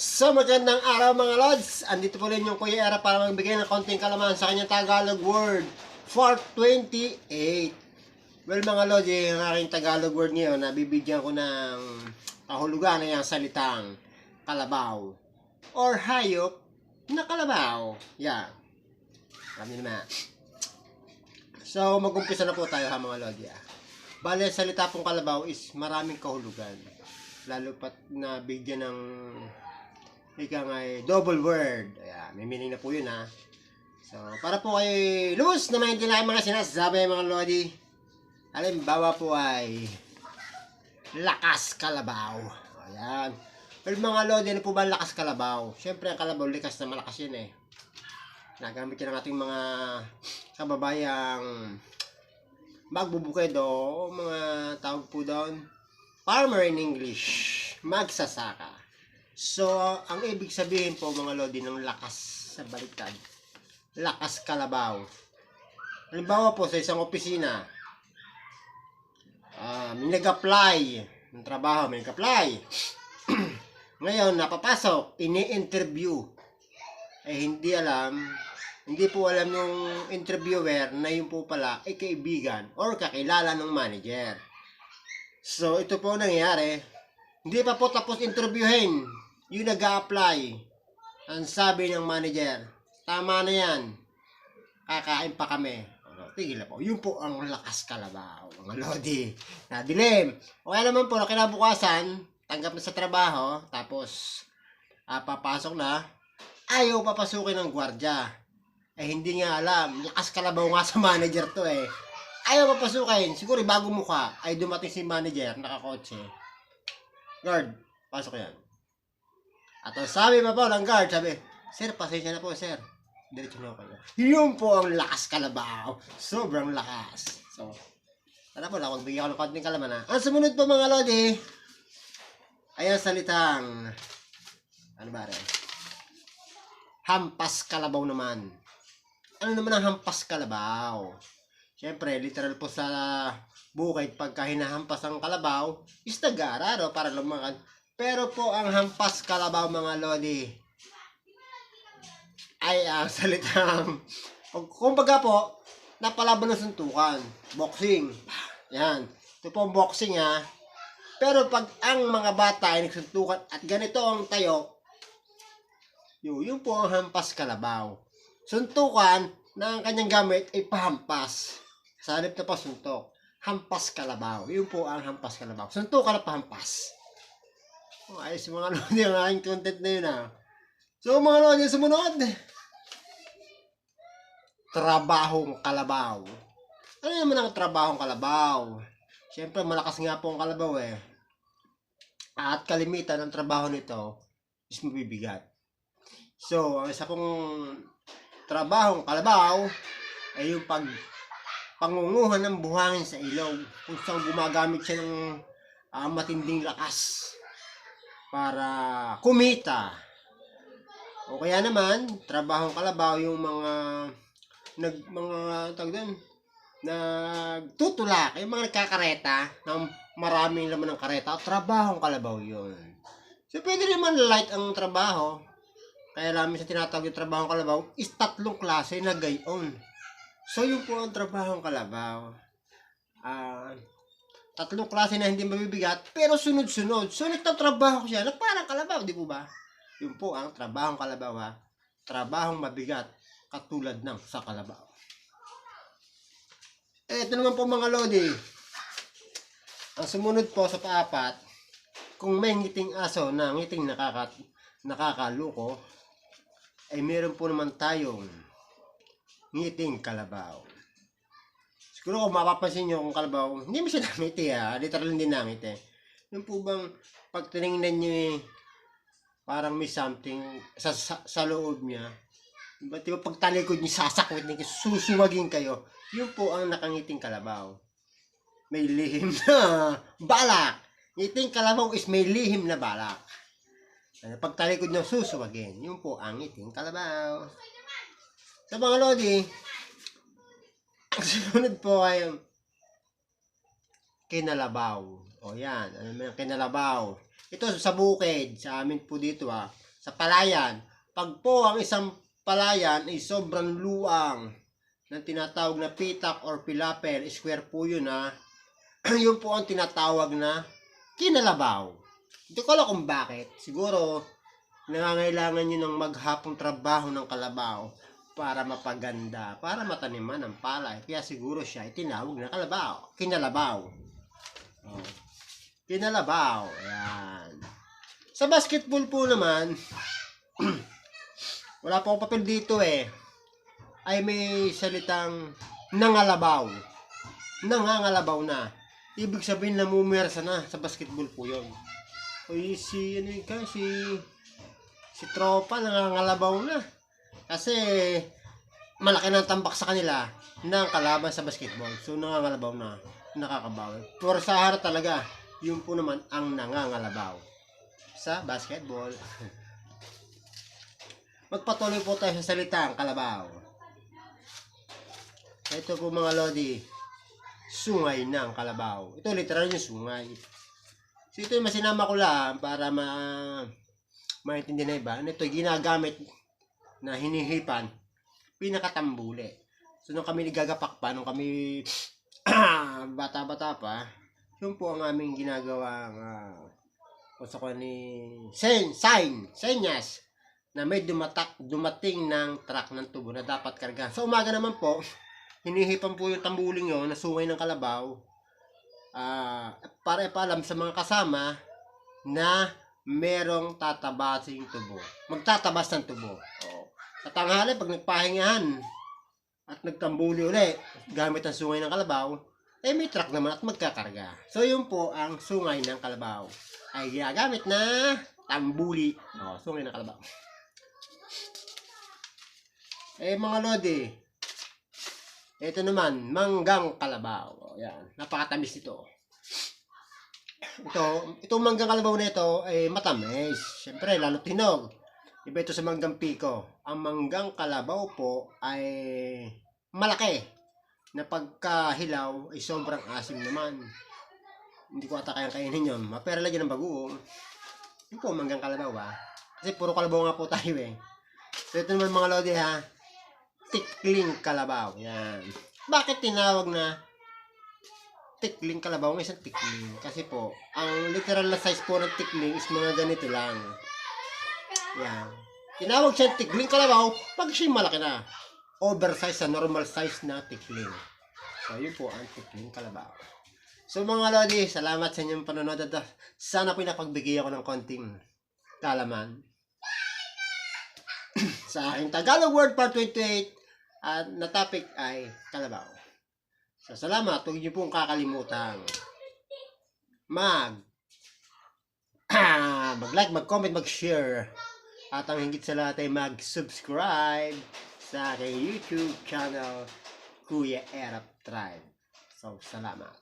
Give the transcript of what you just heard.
So magandang araw mga lods. Andito po rin yung Kuya Era para magbigay ng konting kalaman sa kanyang Tagalog word for 28. Well mga lods, yung aking Tagalog word ngayon, nabibigyan ko ng kahulugan na yung salitang kalabaw or hayop na kalabaw. Yan. Kami naman. So mag-umpisa na po tayo ha mga lods. Bale, salita pong kalabaw is maraming kahulugan. Lalo pat na bigyan ng ika nga double word. Ayan, may meaning na po yun ha. So, para po kayo lubos na maintindihan mga sinasabi mga lodi. Halimbawa po ay lakas kalabaw. Ayan. Well mga lodi, ano po ba lakas kalabaw? Siyempre ang kalabaw, likas na malakas yun eh. Nagamit yun ng ating mga kababayang magbubukid o mga tawag po doon. Farmer in English. Magsasaka. So, ang ibig sabihin po mga lodi ng lakas sa baliktad, lakas kalabaw. Halimbawa po sa isang opisina, may nag-apply ng trabaho, may nag-apply. Ngayon, napapasok, ini-interview. Hindi po alam yung interviewer na yun po pala ay kaibigan or kakilala ng manager. So, ito po nangyari. Hindi pa po tapos interviewin yung nag-a-apply. Ang sabi ng manager, tama na yan. Kakain pa kami. Tigil na po. Yun po ang lakas kalabaw. Mga lodi. Nadilim. O kaya naman po, kinabukasan, tanggap na sa trabaho, tapos papasok na, ayaw papasukin ng gwardya. Eh hindi nga alam. Lakas kalabaw nga sa manager to eh. Ayaw papasukin. Siguro bago mukha ay dumating si manager, nakakotse. Guard, pasok yan. At ang sabi pa po ng guard, sabi, sir, pasensya na po, sir. Diretso na ako. Yun po ang lakas kalabaw. Sobrang lakas. So, tara po lang, magbigyan ko ng konting kalaman ha. Ang sumunod po mga lodi, ay ang salitang, ano ba rin? Hampas kalabaw naman. Ano naman ang hampas kalabaw? Siyempre, literal po sa bukid, pagka hinahampas ang kalabaw, is nag-aararo para lumakad. Pero po ang hampas kalabaw mga lodi ay ang salitang kumbaga po napalaban ng suntukan, boxing. Yan. Ito po ang boxing ha. Pero pag ang mga bata ay nagsuntukan at ganito ang tayo, yun po ang hampas kalabaw. Suntukan na ang kanyang gamit ay pahampas. Sa halip na pasuntok. Hampas kalabaw. Yun po ang hampas kalabaw. Suntukan na pahampas. Ayos mga lodi ang aking content na yun ha. So mga lodi, sumunod. Trabahong kalabaw. Ano naman ang trabahong kalabaw? Siyempre malakas nga po ang kalabaw eh. At kalimitan ng trabaho nito is mabibigat. So ang isa pong trabahong kalabaw ay yung pangunguhan ng buhangin sa ilog. Kung saan gumagamit siya ng matinding lakas para kumita. O kaya naman, trabahong kalabaw yung mga nagtutulak, yung mga nagkakareta ng maraming laman ng kareta, trabahong kalabaw yun. So pwede naman light ang trabaho. Kaya namin sa tinatawag yung trabahong kalabaw is 3 klase na gayon. So yun po ang trabahong kalabaw. 3 klase na hindi mabibigat, pero sunod-sunod. So, nagtatrabaho siya na parang kalabaw, di po ba? Yun po ang trabahong kalabaw ha. Trabahong mabigat, katulad ng sa kalabaw. Ito naman po mga lodi. Ang sumunod po sa paapat, kung may ngiting aso na ngiting nakakaluko, ay meron po naman tayong ngiting kalabaw. Siguro kung mapapansin nyo kung kalabaw, hindi mo siya nangiti ha. Literal hindi nangiti. Yung po bang pag tinignan nyo parang may something sa loob niya. Ba't diba pag talikod nyo sasakwit nyo, susuwagin kayo. Yun po ang nakangiting kalabaw. May lihim na balak. Ngiting kalabaw is may lihim na balak. Pag talikod nyo susuwagin. Yun po ang ngiting kalabaw. Sa mga lodi, ang sunod po ay kinalabaw. O yan, ano naman kinalabaw. Ito sa bukid, sa amin po dito sa palayan. Pag po ang isang palayan ay sobrang luang ng tinatawag na pitak or pilapel, square po yun ha. Yun po ang tinatawag na kinalabaw. Hindi ko alam kung bakit. Siguro, nangangailangan nyo ng maghapong trabaho ng kalabaw para mapaganda, para mataniman ng palay. Kaya siguro siya itinawag na kalabaw. Kinalabaw. Oh. Kinalabaw. Ayan. Sa basketball po naman, wala pa akong papel dito eh. Ay may salitang nangalabaw. Nangangalabaw na. Ibig sabihin namumwersa na sa basketball po yun. Uy, si tropa nangangalabaw na. Kasi malaki ng tambak sa kanila ng kalaban sa basketball. So nangangalabaw na. Nakakabawi. Pero sa harap talaga, yun po naman ang nangangalabaw sa basketball. Magpatuloy po tayo sa salitang kalabaw. Ito po mga lodi, sungay ng kalabaw. Ito literal yung sungay. So ito yung masinama ko lang para maintindihan na iba. Ito ginagamit na hinihipan, pinakatambuli. So nung kami nagagapak pa, nung kami bata-bata pa, yun po ang aming ginagawang gusto ko ni senyas na may dumating ng truck ng tubo na dapat kargahan. Sa umaga naman po, hinihipan po yung tambuling yun na sungay ng kalabaw para ipaalam sa mga kasama na merong tatabasing tubo. Magtatabas ng tubo. Sa tanghali, pag nagpahingahan at nagtambuli uli gamit ang sungay ng kalabaw, eh may truck naman at magkakarga. So yun po ang sungay ng kalabaw. Ay ginagamit na tambuli. Sungay ng kalabaw. Eh mga lodi, ito naman, manggang kalabaw. Yan, napakatamis ito. Itong manggang kalabaw na ito ay matamis. Siyempre, lalo tinog. Iba ito sa manggang piko. Ang manggang kalabaw po ay malaki. Na pagkahilaw ay sobrang asim naman. Hindi ko ata kayang kainin yun. Pero lagyan ng bagoong. Yun po, manggang kalabaw Kasi puro kalabaw nga po tayo eh. So ito naman mga lodi ha. Tikling kalabaw. Yan. Bakit tinawag na tikling kalabaw ng isang tikling? Kasi po, ang literal na size po ng tikling is mga ganito lang. Yan. Tinawag siya tikling kalabaw pag siya malaki na. Oversize sa normal size na tikling. So, yun po ang tikling kalabaw. So, mga lodi, salamat sa inyong panonood. Sana po napagbigay ako ng konting kalaman sa aking Tagalog Word Part 28 at na topic ay kalabaw. So, salamat. Huwag niyo pong kakalimutan mag-like, mag-comment, mag-share. At ang higit sa lahat ay mag-subscribe sa aking YouTube channel, Kuya Erap Tribe. So, salamat.